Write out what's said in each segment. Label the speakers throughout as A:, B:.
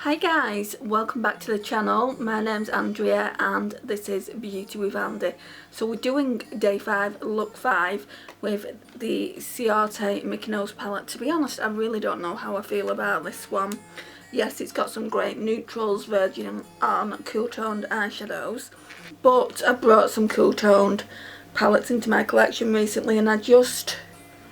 A: Hi guys, welcome back to the channel. My name's Andrea and this is Beauty with Andy. So we're doing day 5, look 5 with the Ciate Mykonos palette. To be honest, I really don't know how I feel about this one. Yes, it's got some great neutrals, virgin and cool toned eyeshadows, but I brought some cool toned palettes into my collection recently and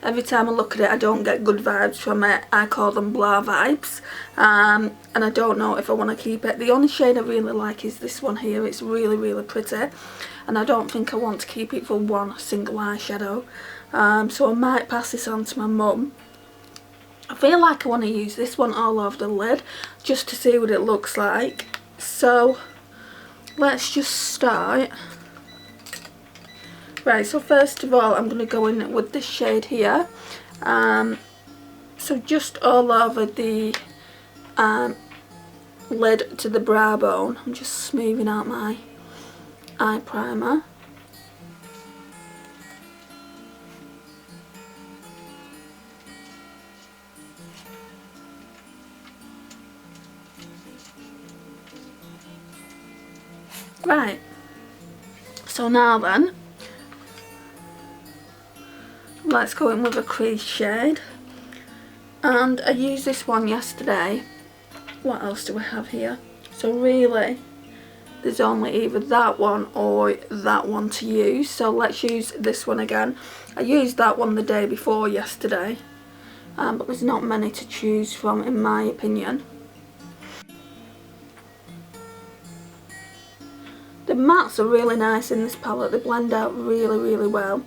A: every time I look at it I don't get good vibes from it. I call them blah vibes, and I don't know if I want to keep it. The only shade I really like is this one here. It's really pretty and I don't think I want to keep it for one single eyeshadow, so I might pass this on to my mum. I feel like I want to use this one all over the lid just to see what it looks like, so let's just start. Right, so first of all I'm going to go in with this shade here, so just all over the lid to the brow bone. I'm just smoothing out my eye primer. Right, so now then, let's go in with a crease shade, and I used this one yesterday. What else do we have here? So really there's only either that one or that one to use, so let's use this one again. I used that one the day before yesterday, but there's not many to choose from in my opinion. The mattes are really nice in this palette, they blend out really well.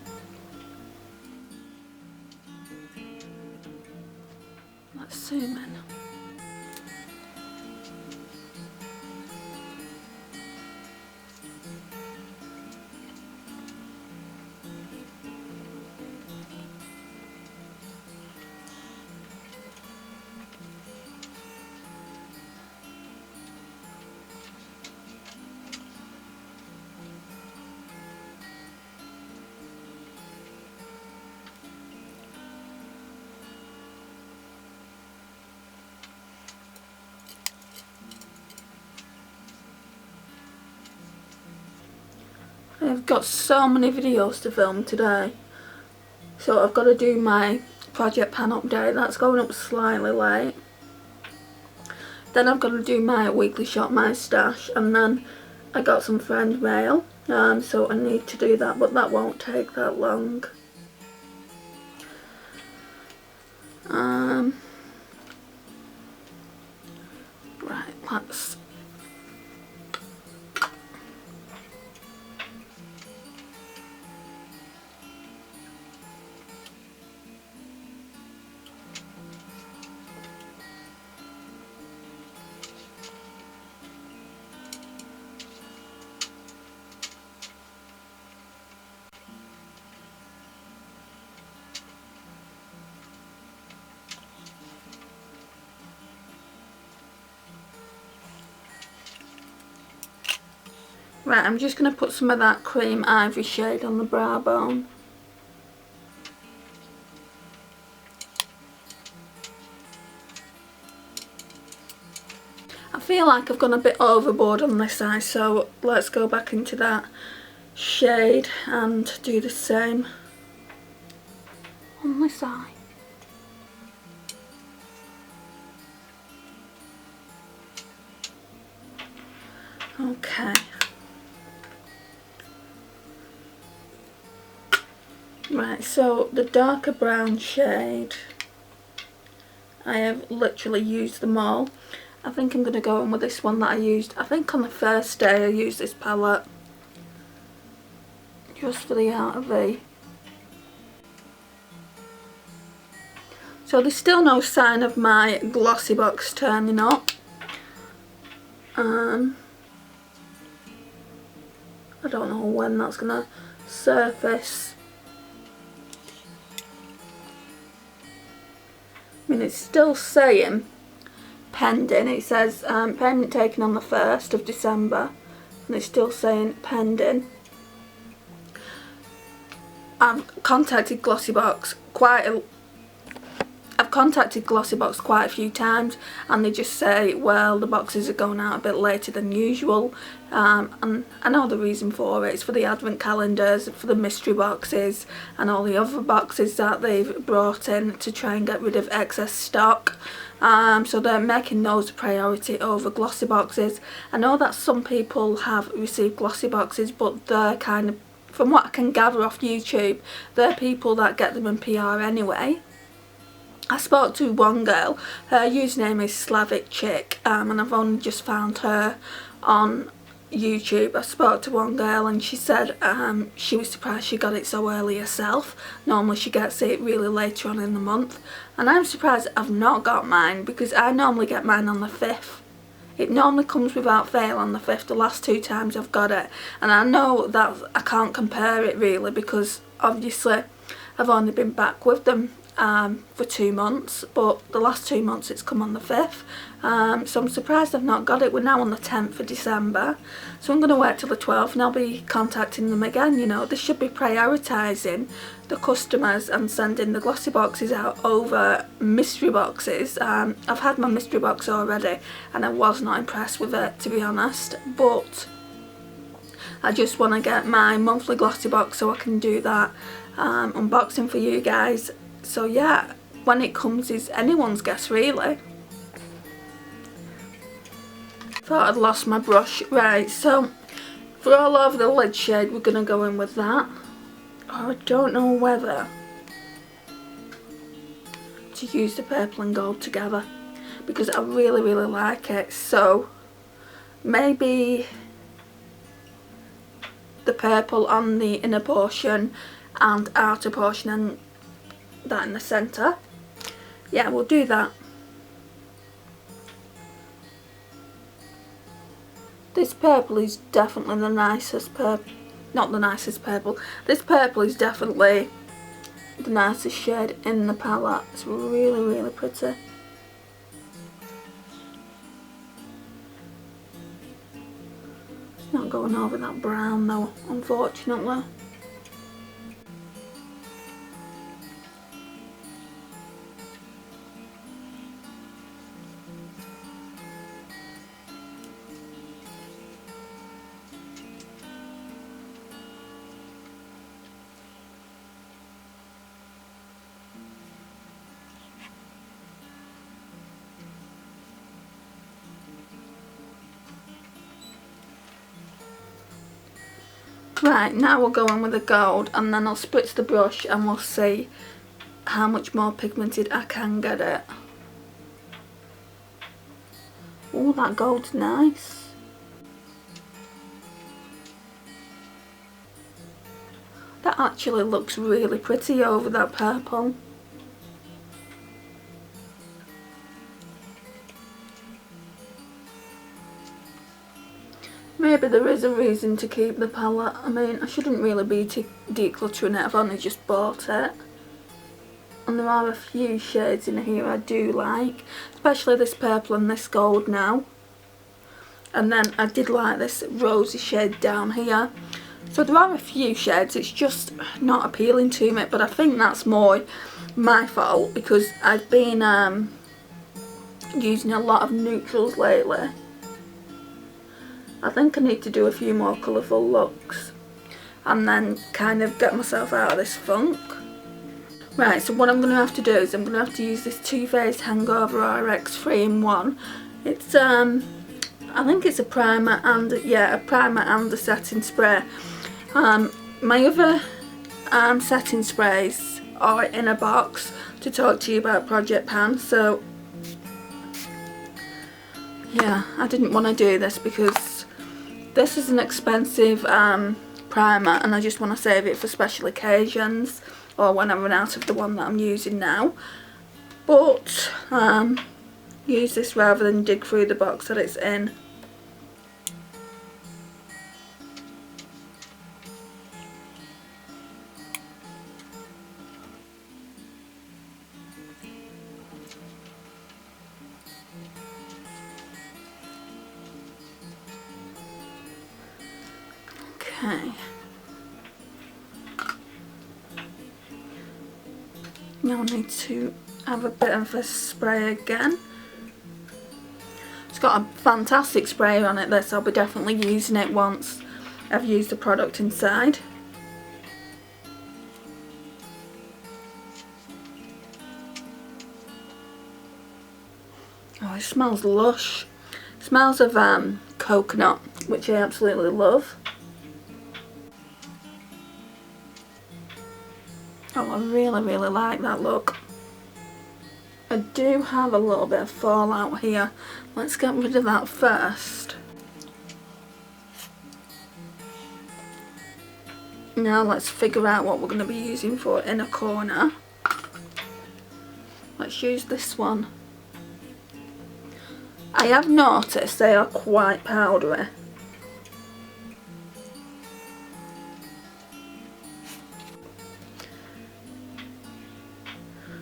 A: Let's zoom in. I've got so many videos to film today, so I've got to do my project pan update. That's going up slightly late. Then I've got to do my weekly shop my stash, and then I got some friend mail, so I need to do that, but that won't take that long. Right, let's Right, I'm just going to put some of that cream ivory shade on the brow bone. I feel like I've gone a bit overboard on this eye, so let's go back into that shade and do the same on this eye. Okay. Right, so the darker brown shade, I have literally used them all. I think I'm going to go in with this one that I used, I think on the first day I used this palette, just for the outer V. So there's still no sign of my glossy box turning up. I don't know when that's going to surface. I mean, it's still saying pending. It says payment taken on the 1st of December, and it's still saying pending. I've contacted Glossybox I've I've contacted Glossybox quite a few times and they just say, well, the boxes are going out a bit later than usual, and I know the reason for it. It's for the advent calendars, for the mystery boxes and all the other boxes that they've brought in to try and get rid of excess stock. So they're making those a priority over glossy boxes. I know that some people have received glossy boxes, but they're kind of, from what I can gather off YouTube, they're people that get them in PR anyway. I spoke to one girl, her username is Slavic Chick, and I've only just found her on YouTube. I spoke to one girl and she said she was surprised she got it so early herself. Normally she gets it really later on in the month, and I'm surprised I've not got mine because I normally get mine on the 5th. It normally comes without fail on the 5th, the last 2 times I've got it, and I know that I can't compare it really because obviously I've only been back with them for 2 months, but the last 2 months it's come on the 5th, so I'm surprised I've not got it. We're now on the 10th of December, so I'm going to wait till the 12th and I'll be contacting them again. You know, they should be prioritising the customers and sending the glossy boxes out over mystery boxes. I've had my mystery box already and I was not impressed with it, to be honest, but I just want to get my monthly glossy box so I can do that unboxing for you guys. So yeah, when it comes is anyone's guess really. Thought I'd lost my brush. Right, so for all over the lid shade we're going to go in with that. I don't know whether to use the purple and gold together because I really like it. So maybe the purple on the inner portion and outer portion and that in the centre. Yeah, we'll do that. This purple is definitely the nicest purple. Not the nicest purple. This purple is definitely the nicest shade in the palette. It's really pretty. It's not going over that brown though, unfortunately. Right, now we'll go in with the gold and then I'll spritz the brush and we'll see how much more pigmented I can get it. Oh, that gold's nice. That actually looks really pretty over that purple. Maybe there is a reason to keep the palette. I mean, I shouldn't really be decluttering it. I've only just bought it. And there are a few shades in here I do like, especially this purple and this gold now. And then I did like this rosy shade down here. So there are a few shades, it's just not appealing to me, but I think that's more my fault because I've been using a lot of neutrals lately. I think I need to do a few more colourful looks and then kind of get myself out of this funk. Right, so what I'm going to have to do is I'm going to have to use this Too Faced Hangover RX 3-in-1. It's I think it's a primer and a primer and a setting spray. My other setting sprays are in a box to talk to you about Project Pan, so yeah, I didn't want to do this because this is an expensive primer and I just want to save it for special occasions or when I run out of the one that I'm using now. But use this rather than dig through the box that it's in. Okay. Now I need to have a bit of a spray again. It's got a fantastic spray on it, this. I'll be definitely using it once I've used the product inside. Oh, it smells lush. It smells of coconut, which I absolutely love. Oh, I really like that look. I do have a little bit of fallout here. Let's get rid of that first. Now let's figure out what we're going to be using for inner corner. Let's use this one. I have noticed they are quite powdery.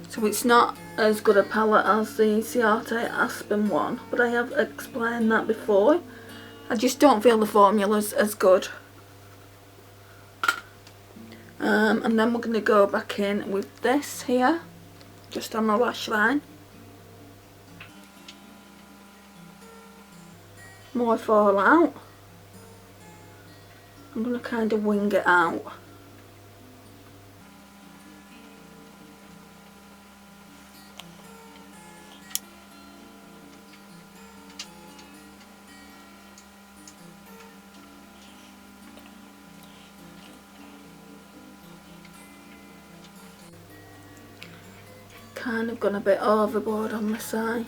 A: So it's not as good a palette as the Ciate Aspen one, but I have explained that before. I just don't feel the formula's as good. And then we're going to go back in with this here, just on the lash line. More fallout. I'm going to kind of wing it out. Kind of gone a bit overboard on this eye.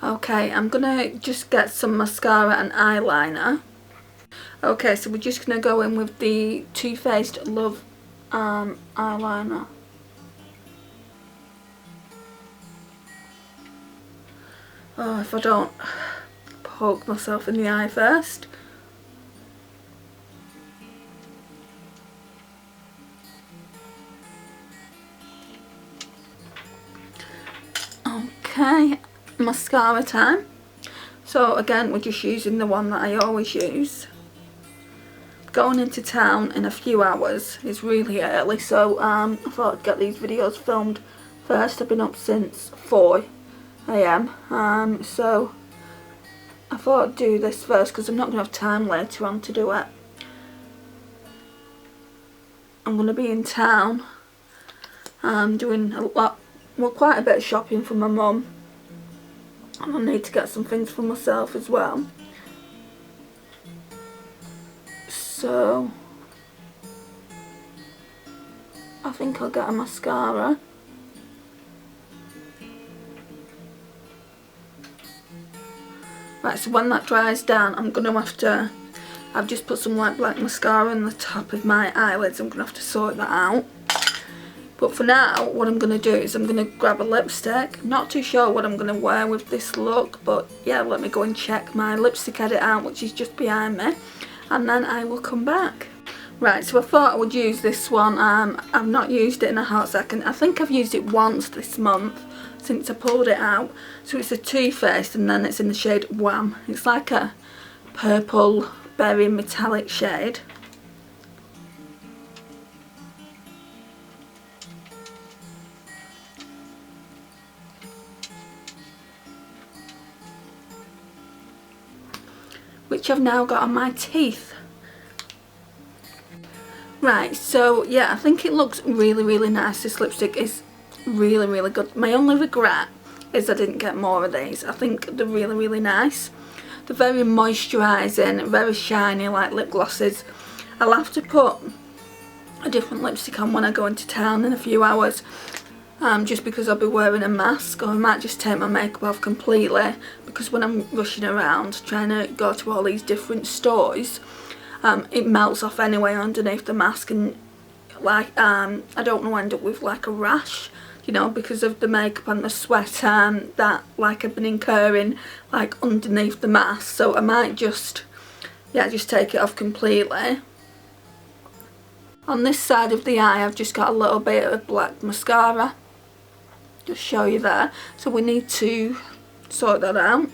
A: Okay, I'm gonna just get some mascara and eyeliner. Okay, so we're just gonna go in with the Too Faced Love eyeliner. Oh, if I don't poke myself in the eye first. Okay, mascara time. So again, we're just using the one that I always use. Going into town in a few hours is really early, so I thought I'd get these videos filmed first. I've been up since 4 AM, so I thought I'd do this first because I'm not going to have time later on to do it. I'm going to be in town doing a lot, well, quite a bit of shopping for my mum, and I need to get some things for myself as well. So I think I'll get a mascara. Right, so when that dries down, I'm going to have to, I've just put some light black mascara on the top of my eyelids. I'm going to have to sort that out. But for now, what I'm going to do is I'm going to grab a lipstick. I'm not too sure what I'm going to wear with this look, but yeah, let me go and check my lipstick edit out, which is just behind me, and then I will come back. Right, so I thought I would use this one. I've not used it in a hot second. I think I've used it once this month since I pulled it out. So it's a Too Faced, and then it's in the shade Wham. It's like a purple berry metallic shade. Which I've now got on my teeth. Right, so yeah, I think it looks really nice. This lipstick is really good. My only regret is I didn't get more of these. I think they're really nice. They're very moisturising, very shiny, like lip glosses. I'll have to put a different lipstick on when I go into town in a few hours, just because I'll be wearing a mask, or I might just take my makeup off completely, because when I'm rushing around trying to go to all these different stores, it melts off anyway underneath the mask, and like I don't want to end up with like a rash, you know, because of the makeup and the sweat that like I've been incurring like underneath the mask. So I might just, yeah, just take it off completely. On this side of the eye, I've just got a little bit of black mascara, just show you there. So we need to sort that out.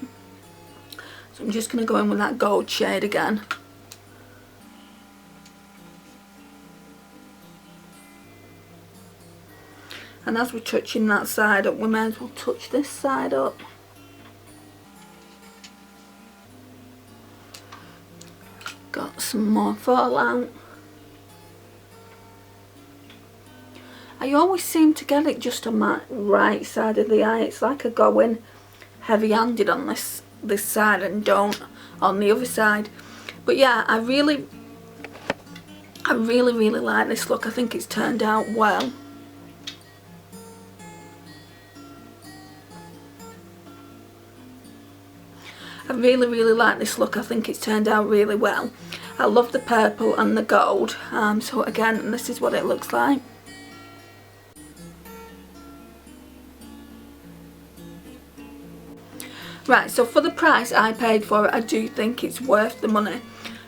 A: So I'm just going to go in with that gold shade again. And as we're touching that side up, we may as well touch this side up. Got some more fallout. I always seem to get it just on my right side of the eye. It's like I go in heavy-handed on this side and don't on the other side. But yeah, I really like this look. I think it's turned out well. I really like this look. I think it's turned out really well. I love the purple and the gold. So again, this is what it looks like. Right, so for the price I paid for it, I do think it's worth the money.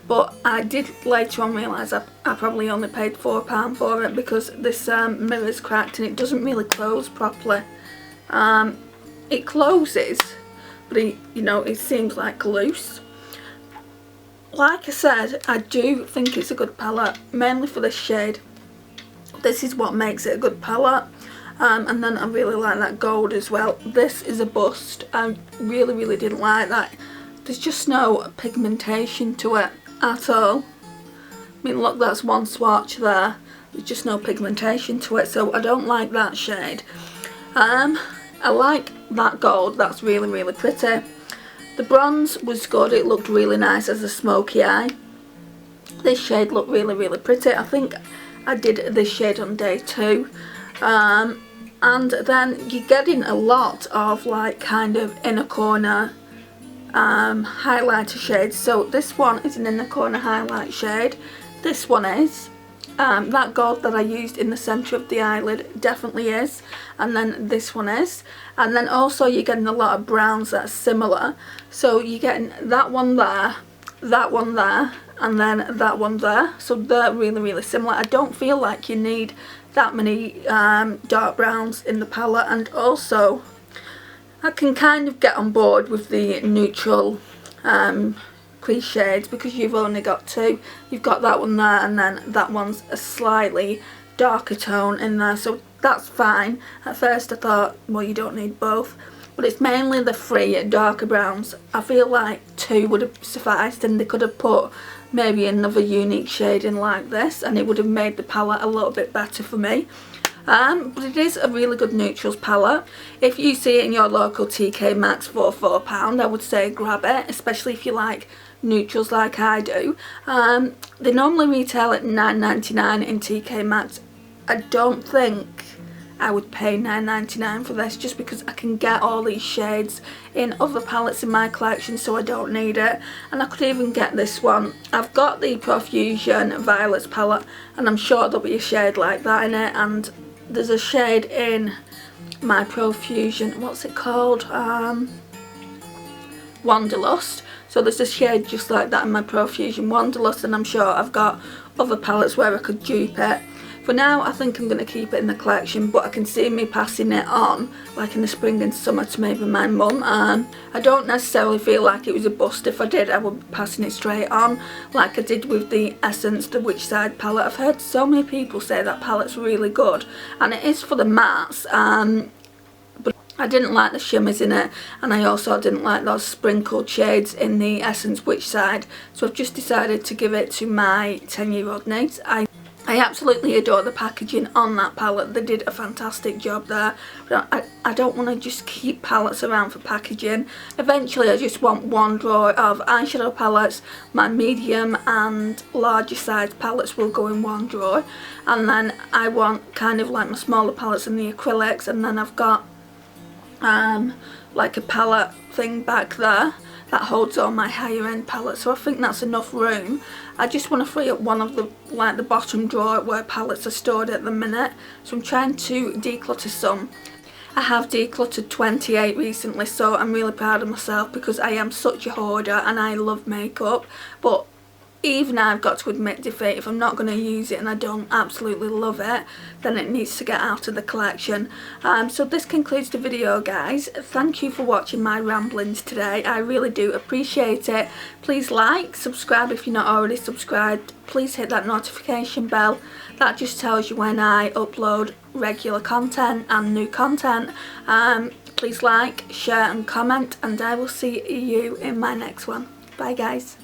A: But I did later on realise I probably only paid £4 for it because this mirror's cracked and it doesn't really close properly. It closes, but it seems like loose. Like I said, I do think it's a good palette, mainly for this shade. This is what makes it a good palette. And then I really like that gold as well. This is a bust. I really didn't like that. There's just no pigmentation to it at all. I mean, look, that's one swatch there. There's just no pigmentation to it, so I don't like that shade. I like that gold. That's really pretty. The bronze was good. It looked really nice as a smoky eye. This shade looked really pretty. I think I did this shade on day 2. And then you're getting a lot of like kind of inner corner highlighter shades. So this one is an inner corner highlight shade. This one is. That gold that I used in the centre of the eyelid definitely is. And then this one is. And then also you're getting a lot of browns that are similar. So you're getting that one there, and then that one there. So they're really similar. I don't feel like you need that many dark browns in the palette. And also I can kind of get on board with the neutral crease shades because you've only got 2. You've got that one there, and then that one's a slightly darker tone in there, so that's fine. At first I thought, well, you don't need both, but it's mainly the 3 darker browns. I feel like 2 would have sufficed, and they could have put maybe another unique shade in like this and it would have made the palette a little bit better for me. But it is a really good neutrals palette. If you see it in your local TK Maxx for £4, I would say grab it, especially if you like neutrals like I do. They normally retail at £9.99 in TK Maxx. I don't think I would pay £9.99 for this, just because I can get all these shades in other palettes in my collection, so I don't need it. And I could even get this one. I've got the Profusion Violets palette, and I'm sure there'll be a shade like that in it. And there's a shade in my Profusion, what's it called? Wanderlust. So there's a shade just like that in my Profusion Wanderlust, and I'm sure I've got other palettes where I could dupe it. For now, I think I'm going to keep it in the collection, but I can see me passing it on, like in the spring and summer, to maybe my mum. I don't necessarily feel like it was a bust. If I did, I would be passing it straight on, like I did with the Essence, the Which Side palette. I've heard so many people say that palette's really good, and it is for the mattes. But I didn't like the shimmers in it, and I also didn't like those sprinkled shades in the Essence Which Side, so I've just decided to give it to my 10-year-old niece. I absolutely adore the packaging on that palette. They did a fantastic job there. But I don't want to just keep palettes around for packaging. Eventually I just want one drawer of eyeshadow palettes. My medium and larger size palettes will go in one drawer. And then I want kind of like my smaller palettes and the acrylics. And then I've got like a palette thing back there that holds all my higher end palettes, so I think that's enough room. I just want to free up one of the bottom drawer where palettes are stored at the minute, so I'm trying to declutter some. I have decluttered 28 recently, so I'm really proud of myself because I am such a hoarder and I love makeup, but even I've got to admit defeat. If I'm not going to use it and I don't absolutely love it, then it needs to get out of the collection. So this concludes the video, guys. Thank you for watching my ramblings today. I really do appreciate it. Please like, subscribe if you're not already subscribed. Please hit that notification bell. That just tells you when I upload regular content and new content. Please like, share and comment, and I will see you in my next one. Bye guys.